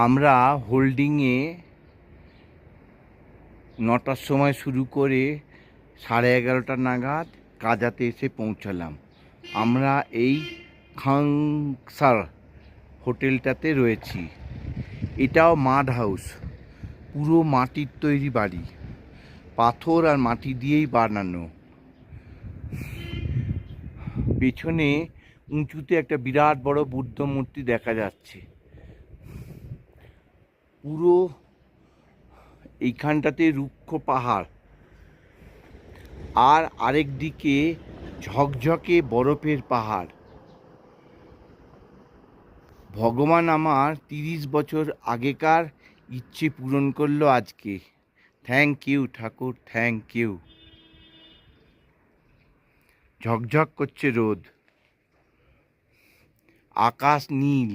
আমরা হোল্ডিংয়ে 9টার সময় শুরু করে 11:30 নাগাদ কাজাতে এসে পৌঁছালাম। আমরা এই খাংসার হোটেলটাতে রয়েছি। এটাও মাড হাউস, পুরো মাটির তৈরি বাড়ি, পাথর আর মাটি দিয়েই বানানো। পেছনে উঁচুতে একটা বিরাট বড় বুদ্ধ মূর্তি দেখা যাচ্ছে। পুরো এইখানটাতে রুক্ষ পাহাড়, আর আরেক দিকে ঝকঝকে বরফের পাহাড়। ভগবান আমার 30 বছর আগেকার ইচ্ছে পূরণ করলো আজকে। Thank you Thakur, thank you. ঝকঝক করছে রোদ, আকাশ নীল।